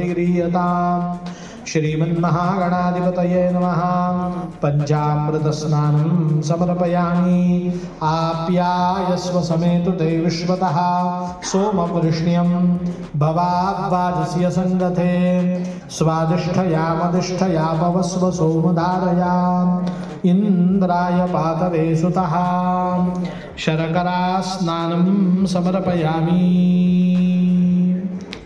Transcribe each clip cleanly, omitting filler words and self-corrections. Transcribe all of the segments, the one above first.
ज्योतिरीयताम्। श्रीमन्महागणाधिपतये नमः। पञ्चामृतस्नानं समर्पयामि। आप्यायस्व समेतु ते विश्वतः सोमवृष्ण्यं भवाब्वाजस्य सङ्गते स्वादिष्ठयामधिष्ठया पवस्व सोमधारया इंद्राय पातवे सुतः शर्करा स्नानं समर्पयामि।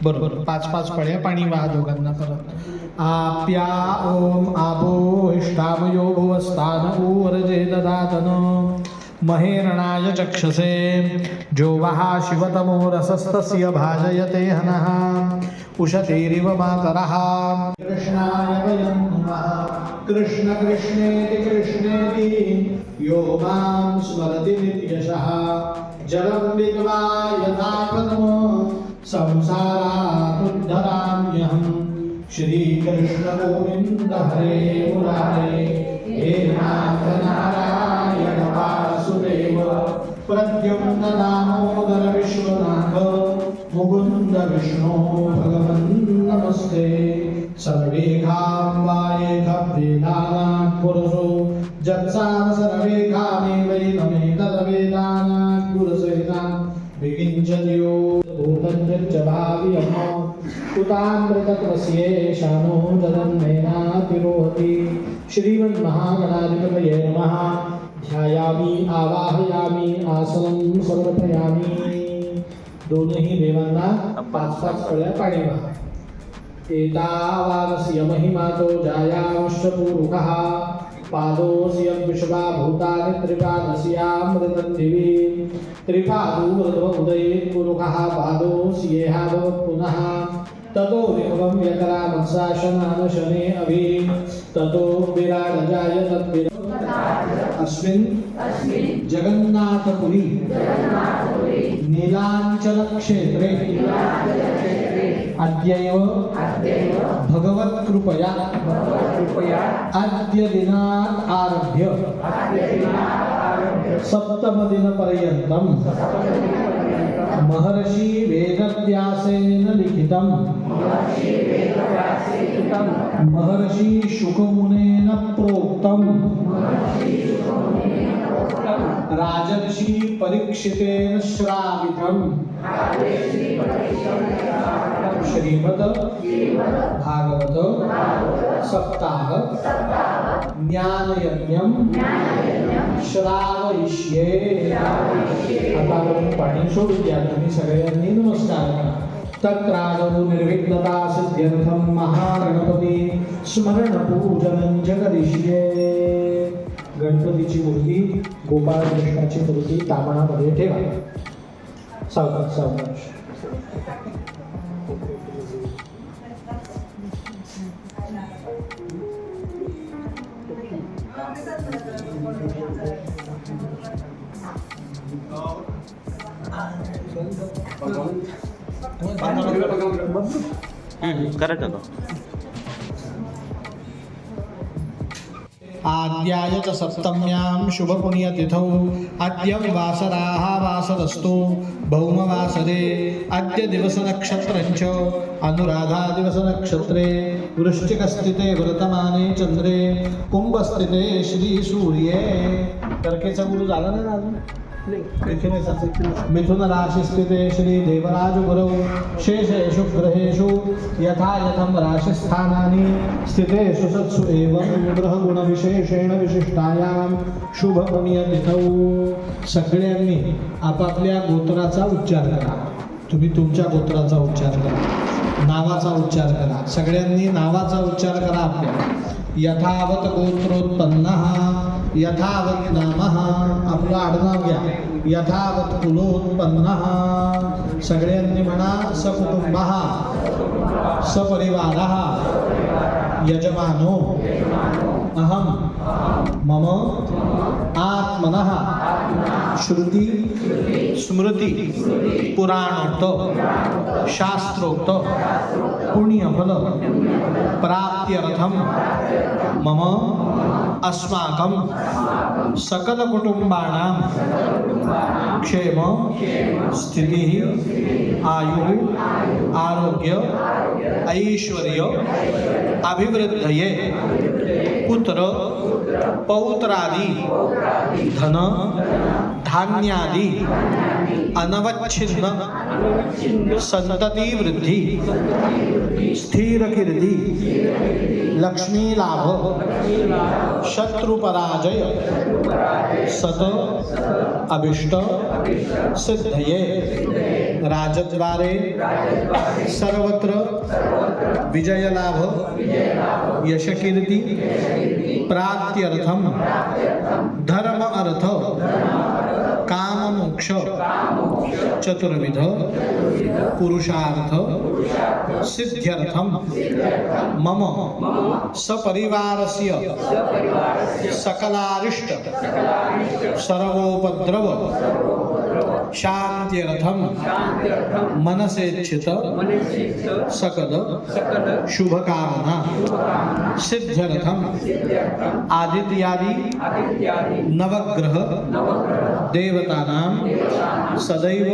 बरोबर 5-5 पळ्या पाणी वाहा दोघांना परत। आप्या ओम आबो इष्टामयो भुवस्थान ऊर्जे ददातन महेरणाय चक्षसे जो वहा शिवतमो रसस्तस्य भाजयते हनः उशतीरिव मातरः। कृष्णाय वयं नमः। कृष्ण कृष्णेति कृष्णेति यो मां स्मरति नित्यशः जलं विद्वा यथा पद्मो संसारादुद्धराम्यहम्। श्रीकृष्ण गोविन्द हरे मुरारे हे नाथ नारायण वासुदेव प्रद्युम्न दामोदर विश्वनाथ मुकुन्द विष्णु भगवन् नमस्ते। सर्वेघां वायेघवेदानां पुरुषो जत्सां सर्वेघामेवैनमेतद्वेदानां पुरुषेणां विकिञ्चयो भूतञ्च भाव्यम् कुतामृतत्वस्येषानो जगन्नेनातिरोहति। श्रीमन्महागणाधिपतये नमः। ध्यायामि आवाहयामि आसनं समर्पयामि। दोनही देवांना 5-5 पळ्या पाणी वाहा। एतावानस्य महिमातो जायांशपूरुकः पादोऽस्य विश्वा भूतानि त्रिपादस्यामृतं दिवि त्रिपादूर्ध्व उदयेत् पुरुकः पादोऽस्येह भवत् पुनः ततो विभवं व्यकरामत्साशनान शने अभि ततो विराडजाय अस्मिन् जगन्नाथपुरी नीलाञ्चलक्षेत्रे अद्यैव भगवत्कृपया अद्य दिनात् आरभ्य सप्तमदिनपर्यन्तं महर्षि वेदव्यासेन लिखितं महर्षि शुकमुनेन प्रोक्तं राजर्षि परीक्षितेन श्रावितं श्रीमद् भागवत सप्ताह ज्ञानयज्ञं श्रावयिष्ये। आता आपण पाणी सोडू द्या। तुम्ही सगळ्यांनी नमस्कार करा। तत्रादौ निर्विघ्नता सिद्ध्यर्थं महागणपती स्मरण पूजनं च करिष्ये। गणपतीची मूर्ती गोपाळ कृष्णाची मूर्ती तामणामध्ये ठेवा। सावकाश सावकाश। करेक्ट होतं। आद्याय च सप्तम्यां शुभपुण्यतिथौ अद्यं वासराः वासरस्तु भौमवासरे अद्य दिवसनक्षत्रञ्च अनुराधा दिवसनक्षत्रे वृश्चिकस्थिते वर्तमाने चंद्रे कुंभस्थिते श्रीसूर्ये। कर्केचा गुरु झाला नाही ना अजून? मिथुन राशि स्थिते श्री देवराज गुरौ शेषेषु ग्रहेषु यथा यथं राशिस्थानानि स्थितेषु सत्सु एवं ग्रह गुण विशेषेण विशिष्टायां शुभ पुण्यतिथौ। सगळ्यांनी आपापल्या गोत्राचा उच्चार करा। तुम्ही तुमच्या गोत्राचा उच्चार करा, नावाचा उच्चार करा। सगळ्यांनी नावाचा उच्चार करा आपल्या। यथावत गोत्रोत्पन्नः यथावत नामः आपलं आडनाव घ्या। यथावत कुलोत्पन्नः सगळ्यांनी म्हणा। सकुटुंबः सपरिवारः यजमानो अहम मम आत्मनः श्रुति स्मृति पुराणोक्त शास्त्रोक्त पुण्यफल प्राप्त्यर्थम मम अस्माकं सकल कुटुंबानां क्षेम स्थिति आयु आरोग्य ऐश्वर्य अभिवृद्धये पुत्र पौत्रादि धन धान्यादि अनवच्छिन्न संतति वृद्धि स्थिर कीर्ति लक्ष्मी लाभ शत्रु पराजय सत अभिष्ट सिद्धये राजद्वारे सर्वत्र विजय लाभ यश कीर्ति प्राप्त्यर्थम धर्म अर्थ काम मोक्ष चतुर्विध पुरुषार्थ सिद्ध्यर्थम मम सपरिवारस्य सकलारिष्ट सर्वोपद्रव शांत्यर्थम मनसेच्छित सकल शुभ कामना सिद्ध्यर्थम आदित्यादि नवग्रह देवतानां सदैव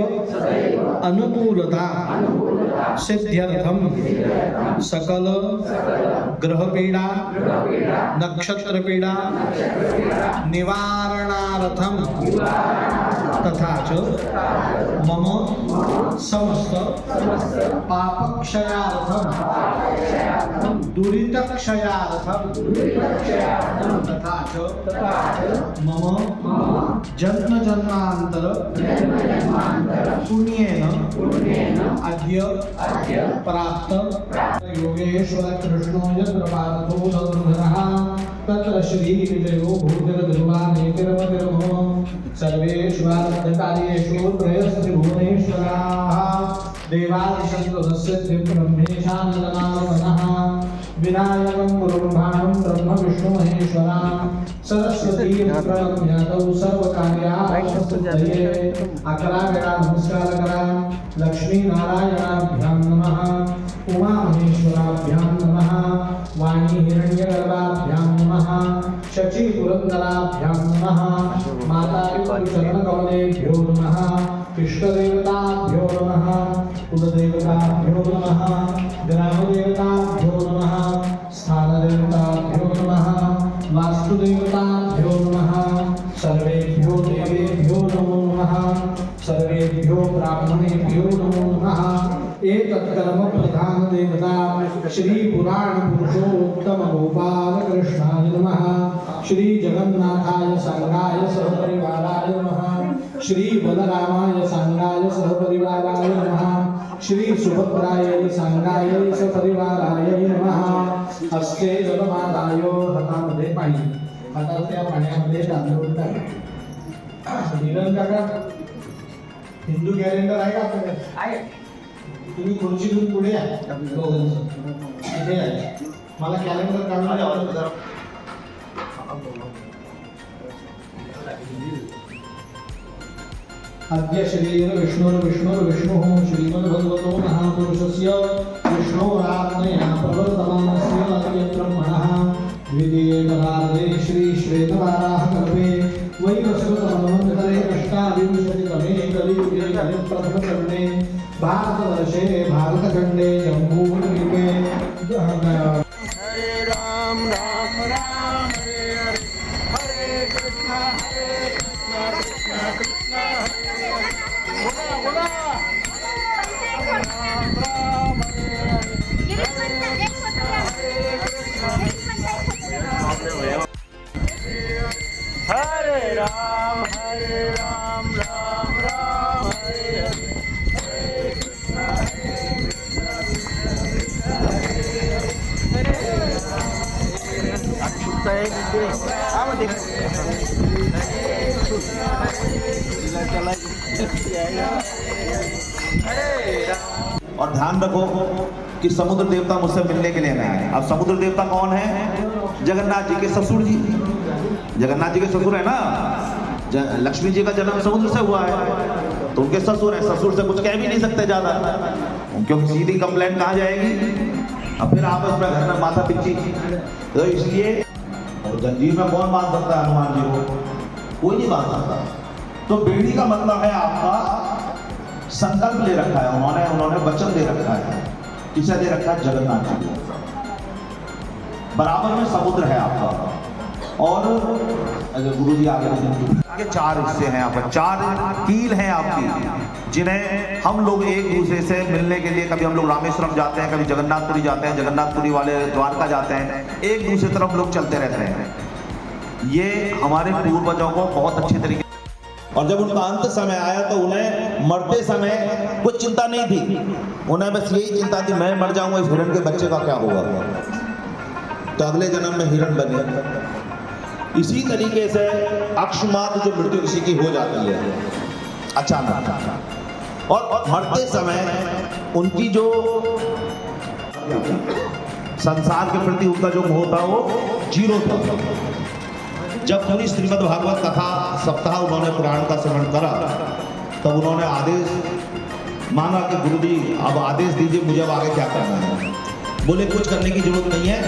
अनुकूलता सिद्ध्यर्थम सकल ग्रह पीड़ा नक्षत्र पीड़ा निवारणार्थम तथा च मम समस्त पापक्षयार्थम दुरितक्षयार्थम तथा च मम जन्म जन्मांतर पुण्येन अद्य प्राप्त योगेश्वर कृष्णो यत्र पार्थो धनुर्धरः तत्र श्री विजयो भूतिर्ध्रुवानेतिर्मतिर्मो सर्वेष्वार्थकार्येषु त्रयस्त्रिभुवनेश्वराः देवादिशङ्करस्य विनायकं गुरुर्भाणं ब्रह्म विष्णु महेश्वरा सरस्वती प्रणम्यातौ सर्वकार्यार्थसिद्धये अकरा वेळा नमस्कार करा लक्ष्मी नारायणाभ्यां नमः उमा महेश्वराभ्यां नमः वाणी हिरण्यगर्भाभ्यां नमः शची पुरंदराभ्यां नमः माता चरणकमलेभ्यो नमः इष्टदेवताभ्यो नमः कुलदेवताभ्यो नमः ग्रामदेवताभ्यो नमः स्थानदेवताभ्यो नमः वास्तुदेवताभ्यो नमः सर्वेभ्यो देवेभ्यो नमो नमः सर्वेभ्यो ब्राह्मणेभ्यो नमो नमः एतत् कर्म प्रधान देवता श्री पुराण पुरुषोत्तम गोपाल कृष्णाय नमः श्री जगन्नाथाय संगाय सहपरिवाराय नमः श्री बलरामाय संगाय सहपरिवाराय नमः श्री सुभद्राय संगाय सपरिवाराय नमः हस्ते जलमातायो हातामध्ये पाणी हाताच्या पाण्यामध्ये तांदूळ टाका निरंजन काका हिंदू कॅलेंडर आहे का आपल्याकडे आहे तुम्ही खुर्चीतून पुढे या इथे या मला कॅलेंडर काढून द्या अद्य श्रीर्विष्णुर्विष्णुर्विष्णुः श्रीमद्भगवतो महापुरुषस्य विष्णोरात्मया प्रवर्तमानस्य ब्रह्मणः द्वितीये परार्धे श्री श्वेतवाराहकल्पे वैवस्वतमन्वन्तरे अष्टाविंशतितमे कलियुगे प्रथमचरणे भारतवर्षे भारतखण्डे जम्बूद्वीपे हरे राम राम राम हरे हरे हरे कृष्ण कृष्ण कृष्ण हरे बोला राम राम हरे हरे राम राम राम हरे और ध्यान रखो कि समुद्र देवता मुझसे मिलने के लिए न आए। अब समुद्र देवता कौन है? जगन्नाथ जी के ससुर जी। जगन्नाथ जी के ससुर है ना, लक्ष्मी जी का जन्म समुद्र से हुआ है, तो उनके ससुर है, ससुर से कुछ कह भी नहीं सकते ज्यादा, क्योंकि सीधी कंप्लेंट कहाँ जाएगी? अब फिर आपस में घर में माथा पिच्ची। तो इसलिए जंजीर में कौन बांध सकता है? हनुमान जी को कोई नहीं बांध सकता। तो बेड़ी का मतलब है आपका संकल्प ले रखा है उन्होंने वचन दे रखा है इसे दे रखा है जगन्नाथ जी। बराबर में समुद्र है आपका, और गुरु जी आगे चार हिस्से हैं यहाँ पर, चार कील हैं आपकी, जिन्हें हम लोग एक दूसरे से मिलने के लिए, कभी हम लोग रामेश्वरम जाते हैं, कभी जगन्नाथपुरी जाते हैं, जगन्नाथपुरी वाले द्वारका जाते हैं, एक दूसरे तरफ लोग चलते रहते हैं। ये हमारे पूर्वजों को बहुत अच्छे तरीके, और जब उनका अंत समय आया तो उन्हें मरते समय कुछ चिंता नहीं थी, उन्हें बस यही चिंता थी मैं मर जाऊंगा, इस हिरण के बच्चे का क्या होगा, तो अगले जन्म में हिरण बने। इसी तरीके से अकस्मात जो मृत्यु किसी की हो जाती है अचानक, और मरते समय उनकी जो संसार के प्रति उनका जो मोह था वो जीरो था। जब पूरी श्रीमद् भागवत कथा सप्ताह उन्होंने पुराण का श्रवण करा, तब उन्होंने आदेश मांगा कि गुरु जी अब आदेश दीजिए, मुझे अब आगे क्या करना है। बोले कुछ करने की जरूरत नहीं है,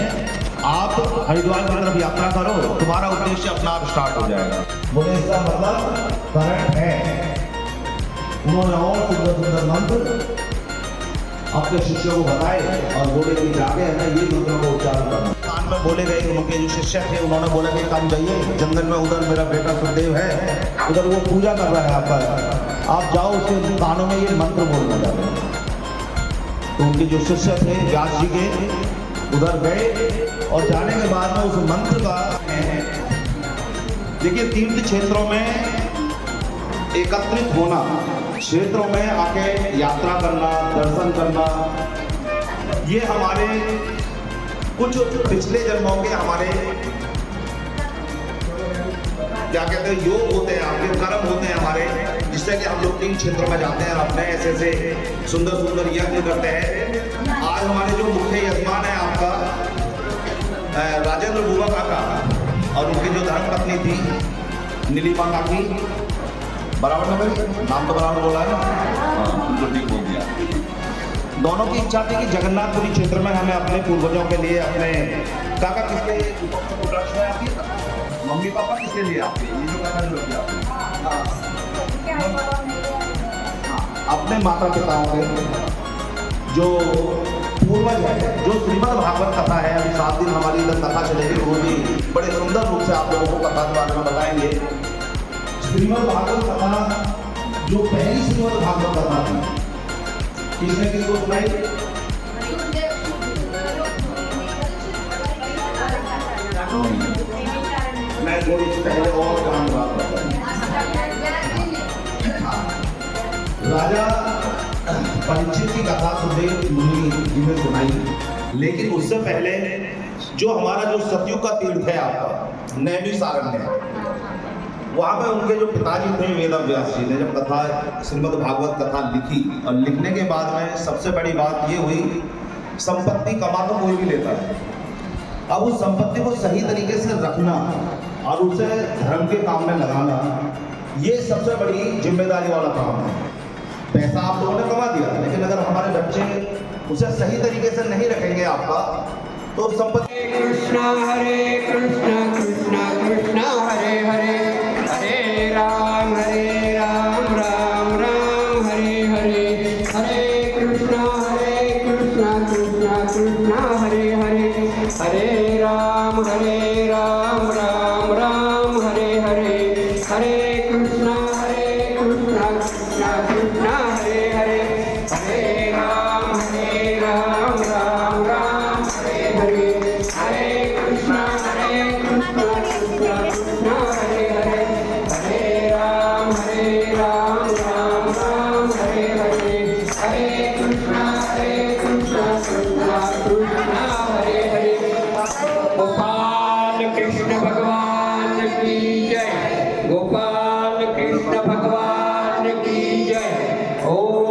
आप हरिद्वार की तरफ यात्रा करो, तुम्हारा उद्देश्य अपना आप स्टार्ट हो जाएगा। बोले इसका मतलब करंट है। उन्होंने और सुंदर सुंदर मंत्र अपने शिष्यों को बताए और बोले कि जाके है ना ये मंत्रों को उच्चारण करना। कान में बोले गए, उनके जो शिष्य थे उन्होंने बोला कि काम जाइए जंगल में, उधर मेरा बेटा सुखदेव है, उधर वो पूजा कर रहा है आप जाओ उसके कानों में ये मंत्र बोलना जाते हैं। तो उनके जो शिष्य थे व्यास जी के उधर गए, और जाने के बाद में उस मंत्र का, देखिए तीर्थ क्षेत्रों में एकत्रित होना, क्षेत्रों में आके यात्रा करना, दर्शन करना, ये हमारे कुछ पिछले जन्मों के हमारे क्या कहते हैं योग होते हैं, आपके कर्म होते हैं हमारे, जिससे कि हम लोग तीन क्षेत्रों में जाते हैं और अपने ऐसे ऐसे सुंदर सुंदर यज्ञ करते हैं। आज हमारे जो मुख्य यजमान है आपका राजेंद्र बुआ काका, और उनकी जो धर्मपत्नी थी नीलिमा काकी, बराबर ना भाई, नाम तो बराबर बोला है ना, बिल्कुल ठीक बोल दिया। दोनों की इच्छा थी कि जगन्नाथपुरी क्षेत्र में हमें अपने पूर्वजों के लिए, अपने काका किसके उपलक्ष्य में आपकी मम्मी पापा किसके लिए आपके ये जो कथा जो किया अपने माता पिताओं के जो पूर्वज है, जो श्रीमद् भागवत कथा है, अभी 7 दिन हमारी इधर कथा चलेगी, वो भी बड़े सुंदर रूप से आप लोगों को कथा के बारे में बताएंगे। श्रीमद् भागवत कथा जो पहली श्रीमद् भागवत कथा थी, किसने किसको सुनाई? मैं थोड़ी पहले और काम रहा राजा परीक्षित की कथा सुखदेव मुनि जी ने सुनाई, लेकिन उससे पहले जो हमारा जो सतयुग का तीर्थ है आपका नैमिषारण्य, वहाँ पे उनके जो पिताजी थे वेदव्यास जी ने जब कथा श्रीमद् भागवत कथा लिखी, और लिखने के बाद में सबसे बड़ी बात ये हुई, संपत्ति कमा तो कोई भी लेता है, अब उस संपत्ति को सही तरीके से रखना और उसे धर्म के काम में लगाना, ये सबसे बड़ी जिम्मेदारी वाला काम है। पैसा आप लोगों ने कमा दिया, लेकिन अगर हमारे बच्चे उसे सही तरीके से नहीं रखेंगे आपका, तो संपत्ति। कृष्णा कृष्णा कृष्णा हरे हरे, हरे राम राम राम हरे हरे, हरे कृष्णा कृष्णा कृष्णा हरे हरे, हरे राम राम राम हरे हरे, हरे कृष्णा कृष्णा कृष्णा हरे हरे, हरे राम राम राम हरे हरे, हरे कृष्णा कृष्णा कृष्णा हरे हरे, हरे राम राम राम हरे हरे, हरे कृष्णा कृष्णा कृष्णा हरे हरे। गोपाल कृष्ण भगवान की जय, गोपाल कृष्ण भगवान की जय। ओम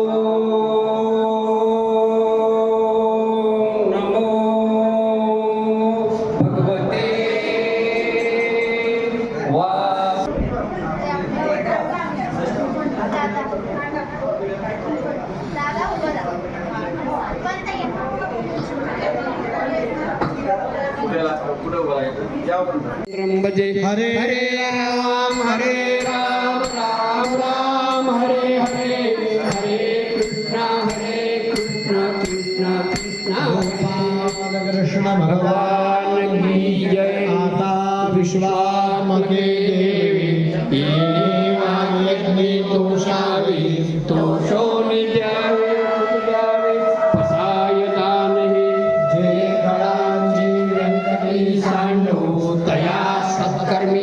नमो भगवते वास। ब्रह्मजे हरे राम राम राम हरे हरे, हरे कृष्णा कृष्णा कृष्णा विश्वात्मके देवी येणे वाग्यग्नि तोषावी तोषो निद्यावे पसायता नाही जे गळांची व्यंकटी सांडो तया सत्कर्मी